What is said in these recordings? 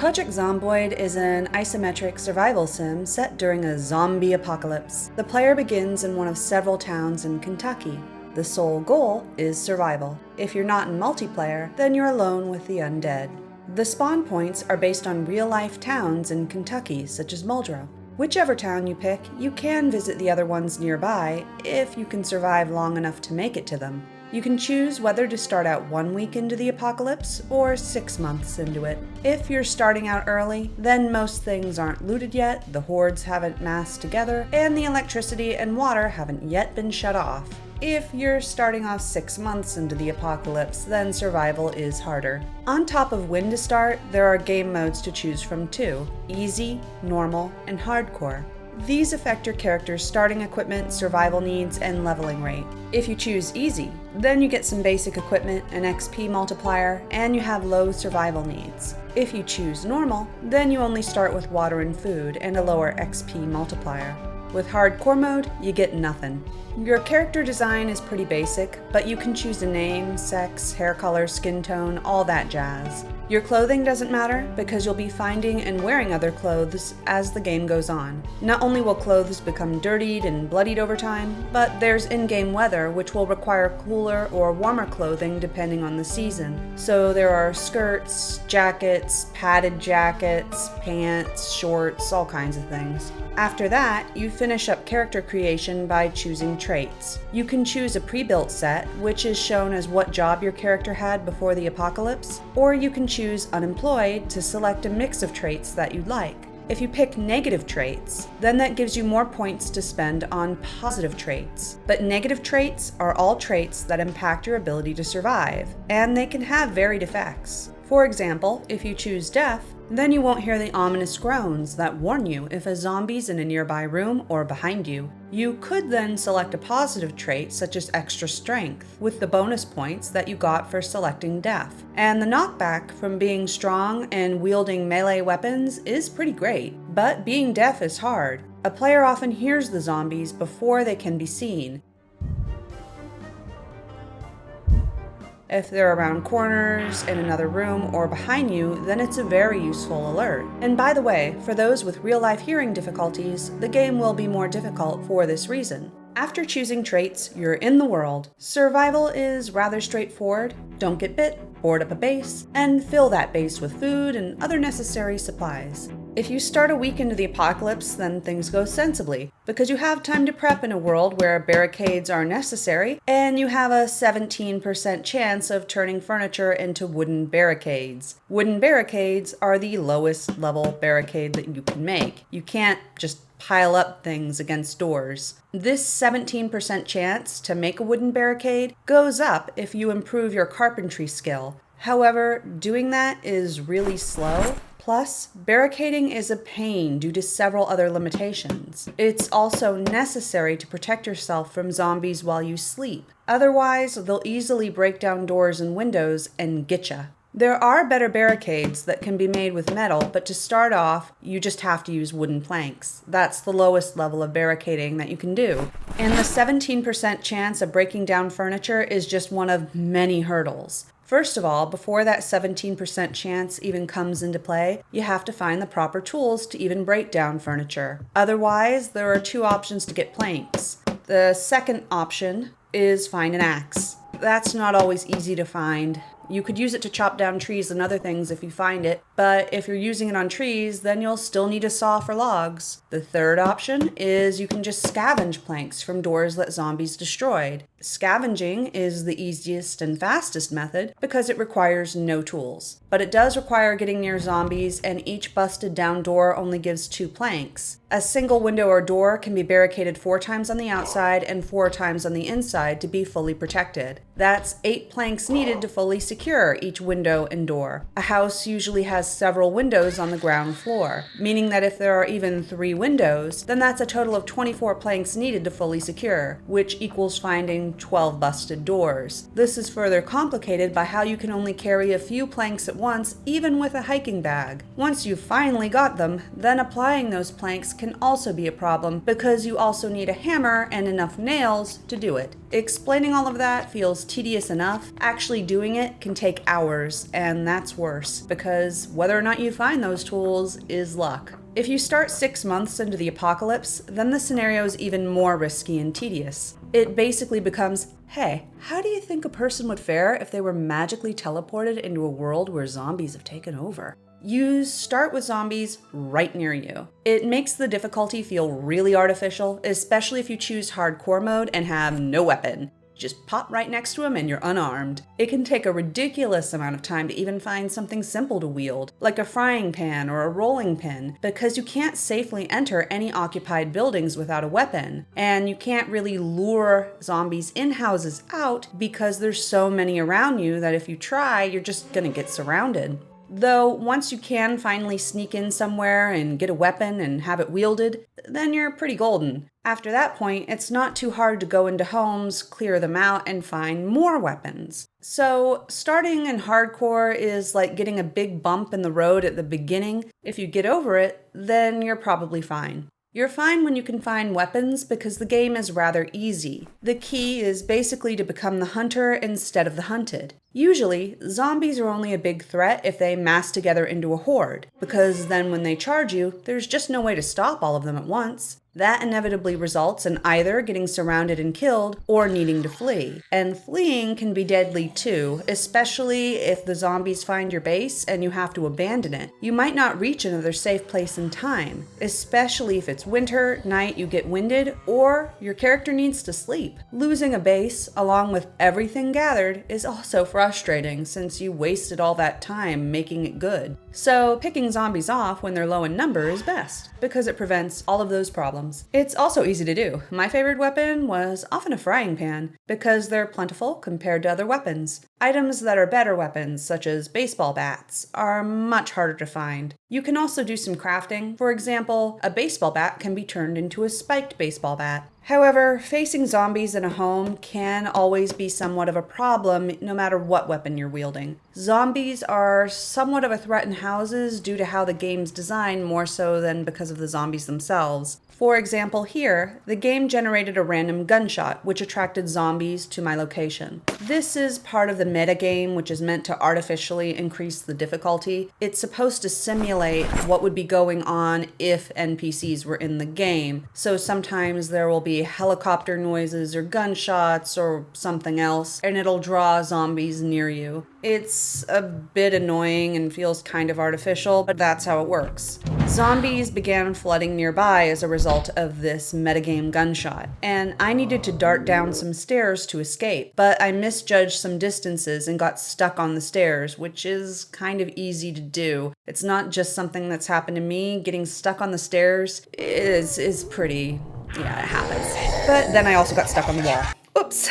Project Zomboid is an isometric survival sim set during a zombie apocalypse. The player begins in one of several towns in Kentucky. The sole goal is survival. If you're not in multiplayer, then you're alone with the undead. The spawn points are based on real-life towns in Kentucky, such as Muldrow. Whichever town you pick, you can visit the other ones nearby if you can survive long enough to make it to them. You can choose whether to start out 1 week into the apocalypse or 6 months into it. If you're starting out early, then most things aren't looted yet, the hordes haven't massed together, and the electricity and water haven't yet been shut off. If you're starting off 6 months into the apocalypse, then survival is harder. On top of when to start, there are game modes to choose from too: easy, normal, and hardcore. These affect your character's starting equipment, survival needs, and leveling rate. If you choose easy, then you get some basic equipment, an XP multiplier, and you have low survival needs. If you choose normal, then you only start with water and food and a lower XP multiplier. With hardcore mode, you get nothing. Your character design is pretty basic, but you can choose a name, sex, hair color, skin tone, all that jazz. Your clothing doesn't matter because you'll be finding and wearing other clothes as the game goes on. Not only will clothes become dirtied and bloodied over time, but there's in-game weather which will require cooler or warmer clothing depending on the season. So there are skirts, jackets, padded jackets, pants, shorts, all kinds of things. After that, you finish up character creation by choosing traits. You can choose a pre-built set, which is shown as what job your character had before the apocalypse, or you can choose unemployed to select a mix of traits that you'd like. If you pick negative traits, then that gives you more points to spend on positive traits. But negative traits are all traits that impact your ability to survive, and they can have varied effects. For example, if you choose deaf, then you won't hear the ominous groans that warn you if a zombie's in a nearby room or behind you. You could then select a positive trait such as extra strength with the bonus points that you got for selecting deaf. And the knockback from being strong and wielding melee weapons is pretty great, but being deaf is hard. A player often hears the zombies before they can be seen. If they're around corners, in another room, or behind you, then it's a very useful alert. And by the way, for those with real-life hearing difficulties, the game will be more difficult for this reason. After choosing traits, you're in the world. Survival is rather straightforward. Don't get bit, board up a base, and fill that base with food and other necessary supplies. If you start a week into the apocalypse, then things go sensibly, because you have time to prep in a world where barricades are necessary, and you have a 17% chance of turning furniture into wooden barricades. Wooden barricades are the lowest level barricade that you can make. You can't just pile up things against doors. This 17% chance to make a wooden barricade goes up if you improve your carpentry skill. However, doing that is really slow. Plus, barricading is a pain due to several other limitations. It's also necessary to protect yourself from zombies while you sleep. Otherwise, they'll easily break down doors and windows and getcha. There are better barricades that can be made with metal, but to start off, you just have to use wooden planks. That's the lowest level of barricading that you can do. And the 17% chance of breaking down furniture is just one of many hurdles. First of all, before that 17% chance even comes into play, you have to find the proper tools to even break down furniture. Otherwise, there are 2 options to get planks. The second option is find an axe. That's not always easy to find. You could use it to chop down trees and other things if you find it, but if you're using it on trees, then you'll still need a saw for logs. The third option is you can just scavenge planks from doors that zombies destroyed. Scavenging is the easiest and fastest method because it requires no tools. But it does require getting near zombies, and each busted down door only gives 2 planks. A single window or door can be barricaded 4 times on the outside and 4 times on the inside to be fully protected. That's 8 planks needed to fully secure each window and door. A house usually has several windows on the ground floor, meaning that if there are even 3 windows, then that's a total of 24 planks needed to fully secure, which equals finding 12 busted doors. This is further complicated by how you can only carry a few planks at once, even with a hiking bag. Once you've finally got them, then applying those planks can also be a problem because you also need a hammer and enough nails to do it. Explaining all of that feels feels tedious enough, actually doing it can take hours, and that's worse, because whether or not you find those tools is luck. If you start 6 months into the apocalypse, then the scenario is even more risky and tedious. It basically becomes, hey, how do you think a person would fare if they were magically teleported into a world where zombies have taken over? You start with zombies right near you. It makes the difficulty feel really artificial, especially if you choose hardcore mode and have no weapon. Just pop right next to him and you're unarmed. It can take a ridiculous amount of time to even find something simple to wield, like a frying pan or a rolling pin, because you can't safely enter any occupied buildings without a weapon. And you can't really lure zombies in houses out because there's so many around you that if you try, you're just gonna get surrounded. Though, once you can finally sneak in somewhere and get a weapon and have it wielded, then you're pretty golden. After that point, it's not too hard to go into homes, clear them out, and find more weapons. So, starting in hardcore is like getting a big bump in the road at the beginning. If you get over it, then you're probably fine. You're fine when you can find weapons because the game is rather easy. The key is basically to become the hunter instead of the hunted. Usually, zombies are only a big threat if they mass together into a horde, because then when they charge you, there's just no way to stop all of them at once. That inevitably results in either getting surrounded and killed or needing to flee. And fleeing can be deadly too, especially if the zombies find your base and you have to abandon it. You might not reach another safe place in time, especially if it's winter, night, you get winded, or your character needs to sleep. Losing a base, along with everything gathered, is also frustrating since you wasted all that time making it good. So picking zombies off when they're low in number is best, because it prevents all of those problems. It's also easy to do. My favorite weapon was often a frying pan, because they're plentiful compared to other weapons. Items that are better weapons, such as baseball bats, are much harder to find. You can also do some crafting. For example, a baseball bat can be turned into a spiked baseball bat. However, facing zombies in a home can always be somewhat of a problem no matter what weapon you're wielding. Zombies are somewhat of a threat in houses due to how the game's designed more so than because of the zombies themselves. For example, here, the game generated a random gunshot, which attracted zombies to my location. This is part of the metagame, which is meant to artificially increase the difficulty. It's supposed to simulate what would be going on if NPCs were in the game. So sometimes there will be helicopter noises or gunshots or something else, and it'll draw zombies near you. It's a bit annoying and feels kind of artificial, but that's how it works. Zombies began flooding nearby as a result of this metagame gunshot, and I needed to dart down some stairs to escape, but I misjudged some distances and got stuck on the stairs, which is kind of easy to do. It's not just something that's happened to me. Getting stuck on the stairs is pretty, yeah, it happens. But then I also got stuck on the wall. Oops.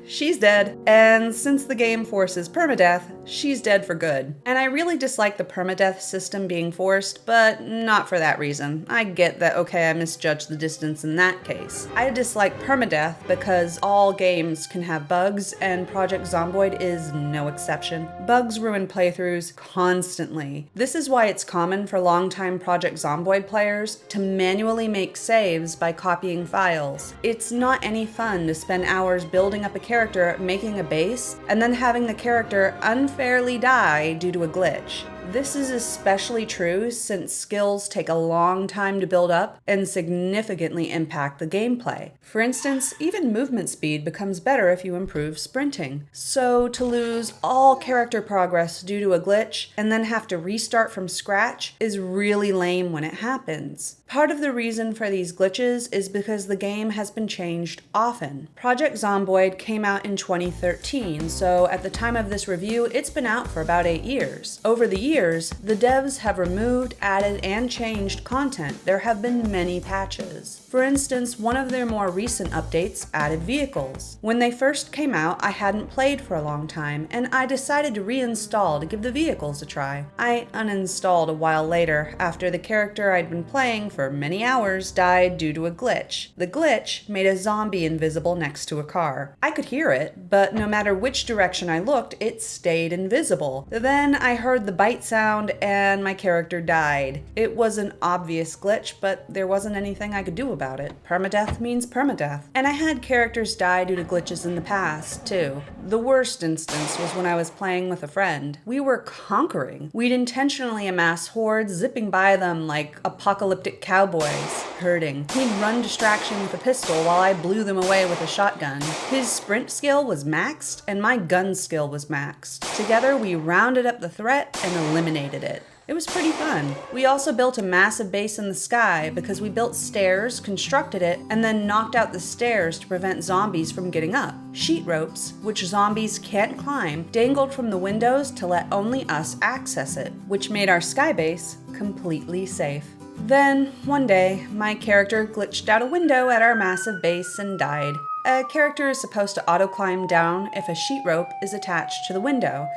She's dead, and since the game forces permadeath, she's dead for good. And I really dislike the permadeath system being forced, but not for that reason. I get that, okay, I misjudged the distance in that case. I dislike permadeath because all games can have bugs, and Project Zomboid is no exception. Bugs ruin playthroughs constantly. This is why it's common for longtime Project Zomboid players to manually make saves by copying files. It's not any fun to spend hours building up a character, making a base, and then having the character unfairly die due to a glitch. This is especially true since skills take a long time to build up and significantly impact the gameplay. For instance, even movement speed becomes better if you improve sprinting. So to lose all character progress due to a glitch and then have to restart from scratch is really lame when it happens. Part of the reason for these glitches is because the game has been changed often. Project Zomboid came out in 2013, so at the time of this review, it's been out for about 8 years. Over the years, the devs have removed, added, and changed content. There have been many patches. For instance, one of their more recent updates added vehicles. When they first came out, I hadn't played for a long time, and I decided to reinstall to give the vehicles a try. I uninstalled a while later, after the character I'd been playing for many hours died due to a glitch. The glitch made a zombie invisible next to a car. I could hear it, but no matter which direction I looked, it stayed invisible. Then I heard the bite light sound, and my character died. It was an obvious glitch, but there wasn't anything I could do about it. Permadeath means permadeath. And I had characters die due to glitches in the past, too. The worst instance was when I was playing with a friend. We were conquering. We'd intentionally amass hordes, zipping by them like apocalyptic cowboys, hurting. He'd run distraction with a pistol while I blew them away with a shotgun. His sprint skill was maxed, and my gun skill was maxed. Together, we rounded up the threat and eliminated it. It was pretty fun. We also built a massive base in the sky because we built stairs, constructed it, and then knocked out the stairs to prevent zombies from getting up. Sheet ropes, which zombies can't climb, dangled from the windows to let only us access it, which made our sky base completely safe. Then, one day, my character glitched out a window at our massive base and died. A character is supposed to auto-climb down if a sheet rope is attached to the window.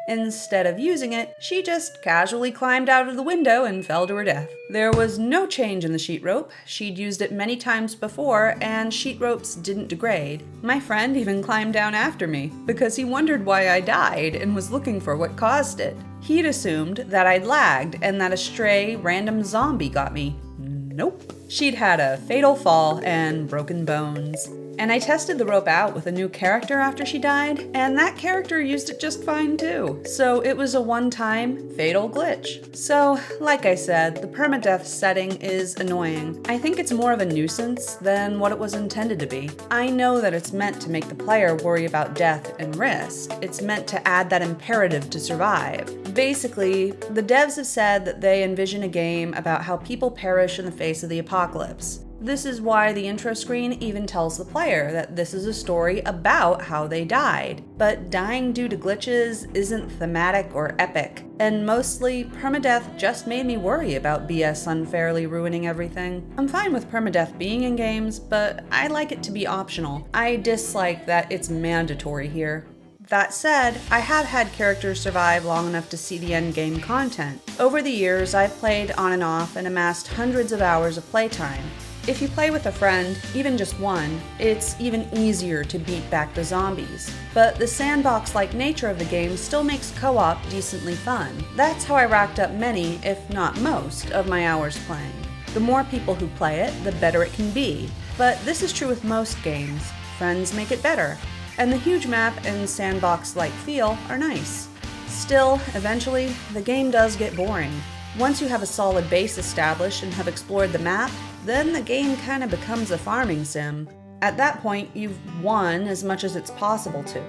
Instead of using it, she just casually climbed out of the window and fell to her death. There was no change in the sheet rope. She'd used it many times before, and sheet ropes didn't degrade. My friend even climbed down after me because he wondered why I died and was looking for what caused it. He'd assumed that I'd lagged and that a stray, random zombie got me. Nope. She'd had a fatal fall and broken bones. And I tested the rope out with a new character after she died, and that character used it just fine too. So it was a one-time fatal glitch. So, like I said, the permadeath setting is annoying. I think it's more of a nuisance than what it was intended to be. I know that it's meant to make the player worry about death and risk. It's meant to add that imperative to survive. Basically, the devs have said that they envision a game about how people perish in the face of the apocalypse. This is why the intro screen even tells the player that this is a story about how they died. But dying due to glitches isn't thematic or epic, and mostly, permadeath just made me worry about BS unfairly ruining everything. I'm fine with permadeath being in games, but I like it to be optional. I dislike that it's mandatory here. That said, I have had characters survive long enough to see the endgame content. Over the years, I've played on and off and amassed hundreds of hours of playtime. If you play with a friend, even just one, it's even easier to beat back the zombies. But the sandbox-like nature of the game still makes co-op decently fun. That's how I racked up many, if not most, of my hours playing. The more people who play it, the better it can be. But this is true with most games. Friends make it better. And the huge map and sandbox-like feel are nice. Still, eventually, the game does get boring. Once you have a solid base established and have explored the map, then the game kind of becomes a farming sim. At that point, you've won as much as it's possible to.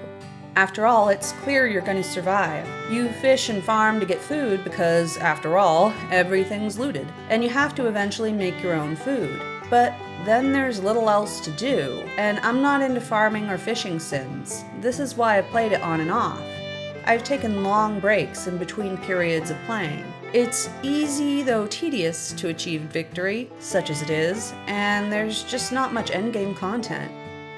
After all, it's clear you're going to survive. You fish and farm to get food because, after all, everything's looted, and you have to eventually make your own food. But then there's little else to do, and I'm not into farming or fishing sims. This is why I've played it on and off. I've taken long breaks in between periods of playing. It's easy, though tedious, to achieve victory, such as it is, and there's just not much endgame content.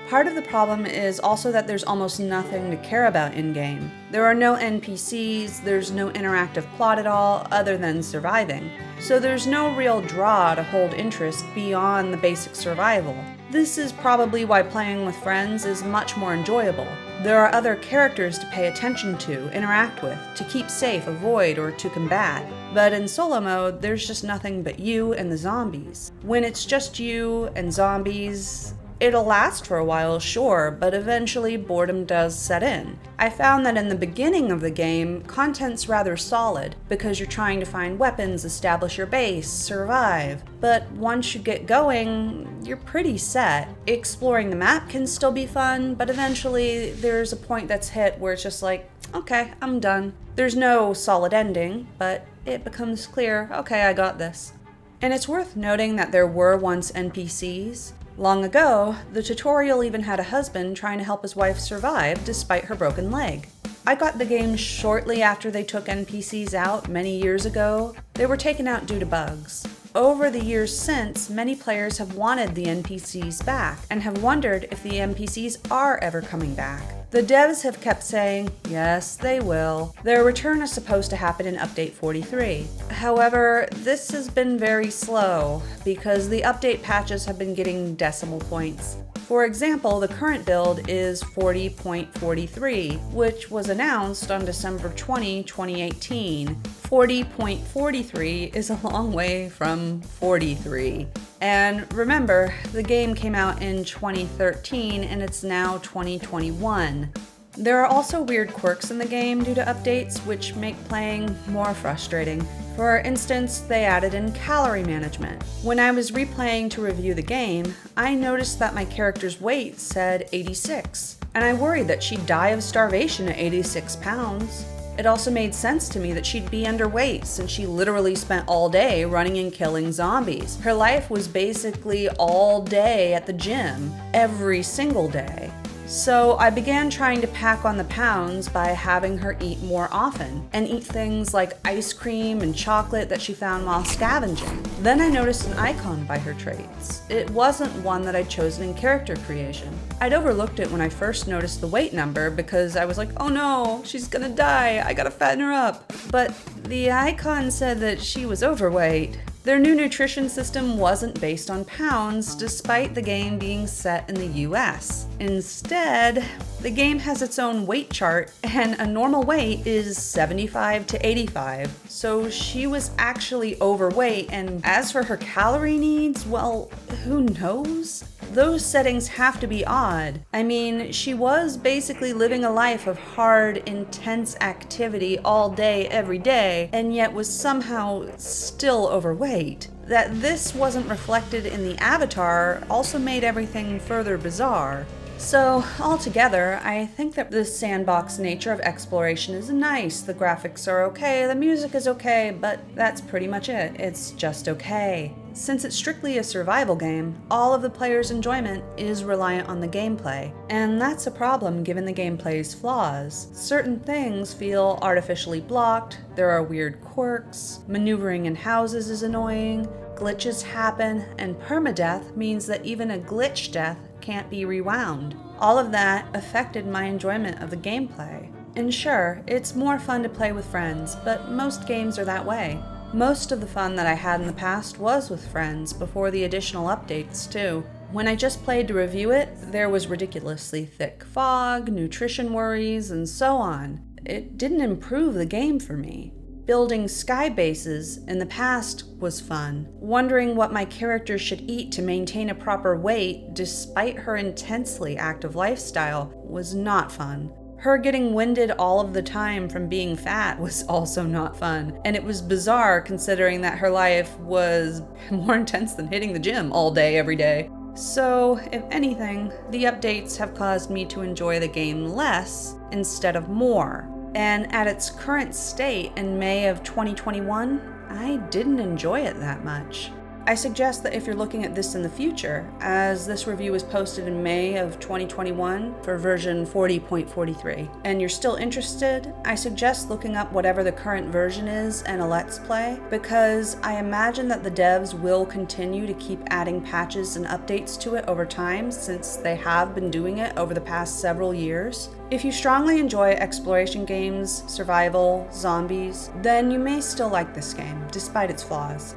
Part of the problem is also that there's almost nothing to care about in-game. There are no NPCs, there's no interactive plot at all, other than surviving. So there's no real draw to hold interest beyond the basic survival. This is probably why playing with friends is much more enjoyable. There are other characters to pay attention to, interact with, to keep safe, avoid, or to combat. But in solo mode, there's just nothing but you and the zombies. When it's just you and zombies, it'll last for a while, sure, but eventually boredom does set in. I found that in the beginning of the game, content's rather solid, because you're trying to find weapons, establish your base, survive. But once you get going, you're pretty set. Exploring the map can still be fun, but eventually there's a point that's hit where it's just like, okay, I'm done. There's no solid ending, but it becomes clear, okay, I got this. And it's worth noting that there were once NPCs. Long ago, the tutorial even had a husband trying to help his wife survive despite her broken leg. I got the game shortly after they took NPCs out many years ago. They were taken out due to bugs. Over the years since, many players have wanted the NPCs back and have wondered if the NPCs are ever coming back. The devs have kept saying, yes, they will. Their return is supposed to happen in Update 43. However, this has been very slow because the update patches have been getting decimal points. For example, the current build is 40.43, which was announced on December 20, 2018. 40.43 is a long way from 43. And remember, the game came out in 2013 and it's now 2021. There are also weird quirks in the game due to updates, which make playing more frustrating. For instance, they added in calorie management. When I was replaying to review the game, I noticed that my character's weight said 86, and I worried that she'd die of starvation at 86 pounds. It also made sense to me that she'd be underweight since she literally spent all day running and killing zombies. Her life was basically all day at the gym, every single day. So I began trying to pack on the pounds by having her eat more often, and eat things like ice cream and chocolate that she found while scavenging. Then I noticed an icon by her traits. It wasn't one that I'd chosen in character creation. I'd overlooked it when I first noticed the weight number because I was like, oh no, she's gonna die, I gotta fatten her up. But the icon said that she was overweight. Their new nutrition system wasn't based on pounds, despite the game being set in the US. Instead, the game has its own weight chart, and a normal weight is 75 to 85, so she was actually overweight, and as for her calorie needs, well, who knows? Those settings have to be odd. I mean, she was basically living a life of hard, intense activity all day, every day, and yet was somehow still overweight. That this wasn't reflected in the avatar also made everything further bizarre. So, altogether, I think that the sandbox nature of exploration is nice. The graphics are okay, the music is okay, but that's pretty much it. It's just okay. Since it's strictly a survival game, all of the player's enjoyment is reliant on the gameplay, and that's a problem given the gameplay's flaws. Certain things feel artificially blocked, there are weird quirks, maneuvering in houses is annoying, glitches happen, and permadeath means that even a glitch death can't be rewound. All of that affected my enjoyment of the gameplay. And sure, it's more fun to play with friends, but most games are that way. Most of the fun that I had in the past was with friends, before the additional updates too. When I just played to review it, there was ridiculously thick fog, nutrition worries, and so on. It didn't improve the game for me. Building sky bases in the past was fun. Wondering what my character should eat to maintain a proper weight despite her intensely active lifestyle was not fun. Her getting winded all of the time from being fat was also not fun, and it was bizarre considering that her life was more intense than hitting the gym all day, every day. So, if anything, the updates have caused me to enjoy the game less instead of more. And at its current state in May of 2021, I didn't enjoy it that much. I suggest that if you're looking at this in the future, as this review was posted in May of 2021 for version 40.43, and you're still interested, I suggest looking up whatever the current version is and a Let's Play, because I imagine that the devs will continue to keep adding patches and updates to it over time, since they have been doing it over the past several years. If you strongly enjoy exploration games, survival, zombies, then you may still like this game, despite its flaws.